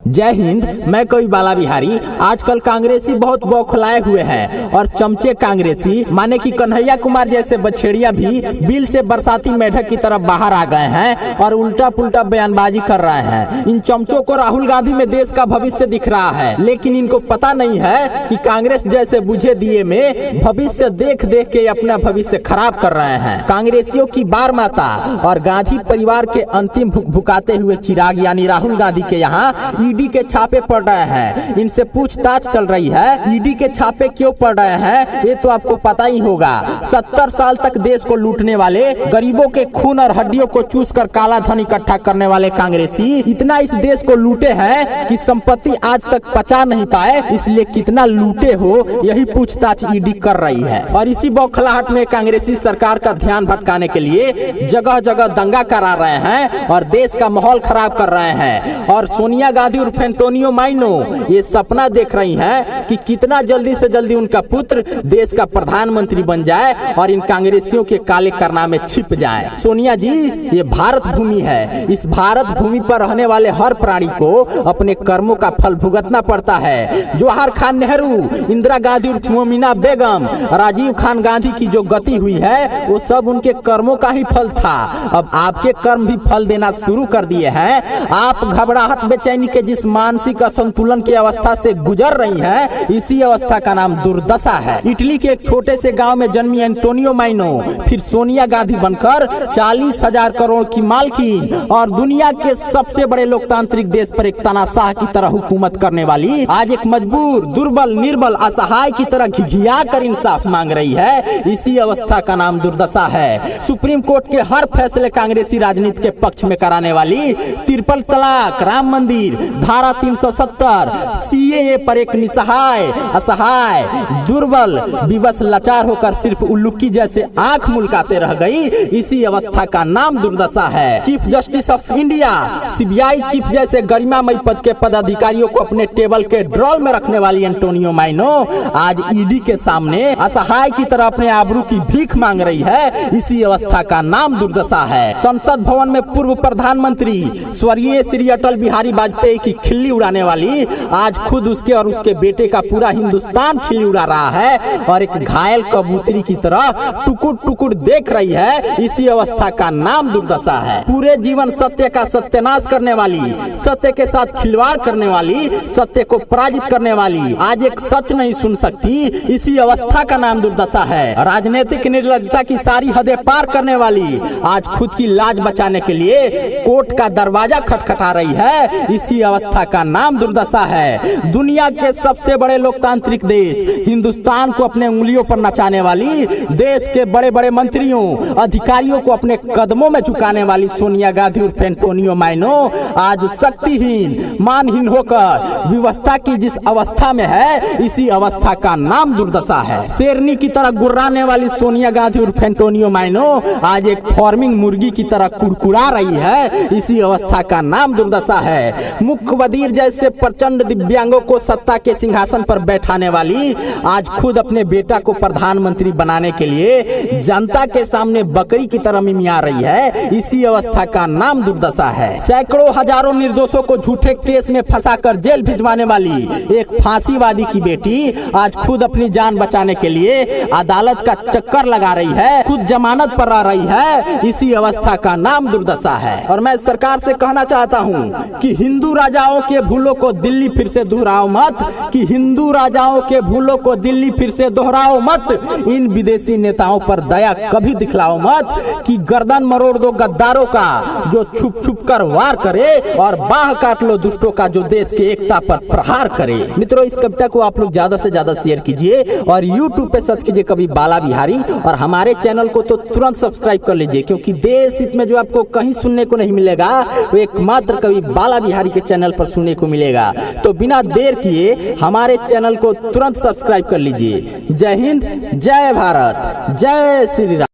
जय हिंद। मैं कवि बाला बिहारी। आजकल कांग्रेसी बहुत बौखलाए हुए हैं और चमचे कांग्रेसी माने कि कन्हैया कुमार जैसे बछेड़िया भी बिल से बरसाती मेढक की तरफ बाहर आ गए हैं और उल्टा पुल्टा बयानबाजी कर रहे हैं। इन चमचों को राहुल गांधी में देश का भविष्य दिख रहा है, लेकिन इनको पता नहीं है कि कांग्रेस जैसे बुझे दिए में भविष्य देख देख के अपना भविष्य खराब कर रहे हैं। कांग्रेसियों की बार माता और गांधी परिवार के अंतिम भुकाते हुए चिराग यानी राहुल गांधी के यहाँ ईडी के छापे पड़ रहे हैं। इनसे पूछताछ चल रही है। ईडी के छापे क्यों पड़ रहे हैं ये तो आपको पता ही होगा। 70 साल तक देश को लूटने वाले, गरीबों के खून और हड्डियों को चूस कर काला धन इकट्ठा करने वाले कांग्रेसी इतना इस देश को लूटे हैं कि संपत्ति आज तक पचा नहीं पाए, इसलिए कितना लूटे हो यही पूछताछ ईडी कर रही है। और इसी बौखलाहट में कांग्रेसी सरकार का ध्यान भटकाने के लिए जगह जगह दंगा करा रहे हैं और देश का माहौल खराब कर रहे हैं। और सोनिया गांधी और एंटोनियो माइनो ये सपना देख रही हैं कि कितना जल्दी से जल्दी उनका पुत्र देश का प्रधानमंत्री बन जाए और इन कांग्रेसियों के काले कारनामे छिप जाए। सोनिया जी, ये भारत भूमि है। इस भारत भूमि पर रहने वाले हर प्राणी को अपने कर्मों का फल भुगतना पड़ता है। जवाहर खान नेहरू, इंदिरा गांधी और मोमिना बेगम, राजीव खान गांधी की जो गति हुई है वो सब उनके कर्मों का ही फल था। अब आपके कर्म भी फल देना शुरू कर दिए हैं। आप घबराहट बेचैनी के जिस मानसिक असंतुलन की अवस्था से गुजर रही हैं, इसी अवस्था का नाम दुर्दशा है। इटली के एक छोटे से गांव में जन्मी एंटोनियो माइनो फिर सोनिया गांधी बनकर 40,000 करोड़ की मालकिन और दुनिया के सबसे बड़े लोकतांत्रिक देश पर एक तानाशाह की तरह हुकूमत करने वाली आज एक मजबूर, दुर्बल, निर्बल, असहाय की तरह घिघिया कर इंसाफ मांग रही है। इसी अवस्था का नाम दुर्दशा है। सुप्रीम कोर्ट के हर फैसले कांग्रेसी राजनीति के पक्ष में कराने वाली, ट्रिपल तलाक, राम मंदिर, धारा 370, सीएए पर एक निसहाय, असहाय, दुर्बल, विवश, लाचार होकर सिर्फ उल्लुकी जैसे आंख मुलकाते रह गई। इसी अवस्था का नाम दुर्दशा है। Chief justice of India, CBI chief जैसे गरिमामय पद के पदाधिकारियों को अपने टेबल के ड्रॉल में रखने वाली एंटोनियो माइनो आज ईडी के सामने असहाय की तरह अपने आबरू की भीख मांग रही है। इसी अवस्था का नाम दुर्दशा है। संसद भवन में पूर्व प्रधानमंत्री स्वर्गीय श्री अटल बिहारी वाजपेयी की खिल्ली उड़ाने वाली आज खुद उसके और उसके बेटे का पूरा हिंदुस्तान खिल्ली उड़ा रहा है और एक घायल कबूतरी की तरह टुकुर टुकुर देख रही है। इसी अवस्था का नाम दुर्दशा है। पूरे जीवन सत्य का सत्यानाश करने वाली, सत्य के साथ खिलवाड़ करने वाली, सत्य को पराजित करने वाली आज एक सच नहीं सुन सकती। इसी अवस्था का नाम दुर्दशा है। राजनीतिक निर्लज्जता की सारी हदें पार करने वाली आज खुद की लाज बचाने के लिए कोर्ट का दरवाजा खटखटा रही है। इसी अवस्था का नाम दुर्दशा है। दुनिया के सबसे बड़े लोकतांत्रिक देश हिंदुस्तान को अपने उंगलियों पर नचाने वाली, देश के बड़े बड़े मंत्रियों, अधिकारियों को अपने कदमों में झुकाने वाली सोनिया गांधी और एंटोनियो माइनो आज शक्तिहीन, मानहीन होकर विवस्था की जिस अवस्था में है, इसी अवस्था का नाम दुर्दशा है। शेरनी की तरह गुर्राने वाली सोनिया गांधी और एंटोनियो माइनो आज एक फार्मिंग मुर्गी की तरह कुड़कुड़ा रही है। इसी अवस्था का नाम दुर्दशा है। मुख्य वजीर जैसे प्रचंड दिव्यांगों को सत्ता के सिंहासन पर बैठाने वाली आज खुद अपने बेटा को प्रधानमंत्री बनाने के लिए जनता के सामने बकरी की तरह मिमिया रही है। इसी अवस्था का नाम दुर्दशा है। सैकड़ों हजारों निर्दोषों को झूठे केस में फंसाकर जेल भिजवाने वाली एक फांसीवादी की बेटी आज खुद अपनी जान बचाने के लिए अदालत का चक्कर लगा रही है, खुद जमानत पर आ रही है। इसी अवस्था का नाम दुर्दशा है। और मैं सरकार से कहना चाहता हूँ कि हिंदू राजाओं के भूलों को दिल्ली फिर से दोहराओ मत, कि हिंदू राजाओं के भूलों को दिल्ली फिर से दोहराओ मत। इन विदेशी नेताओं पर दया कभी दिखलाओ मत कि गर्दन मरोड़ दो गद्दारों का जो छुप छुप कर वार करे और बाह काट लो दुष्टों का जो देश की एकता पर प्रहार करे। मित्रों, इस कविता को आप लोग ज्यादा से ज्यादा शेयर कीजिए और YouTube पे सर्च कीजिए कवि बाला बिहारी और हमारे चैनल को तो तुरंत सब्सक्राइब कर लीजिए, क्योंकि देश हित में जो आपको कहीं सुनने को नहीं मिलेगा वो एकमात्र कवि बाला बिहारी के चैनल पर सुनने को मिलेगा। तो बिना देर किए हमारे चैनल को तुरंत सब्सक्राइब कर लीजिए। जय हिंद, जय भारत, जय श्री राम।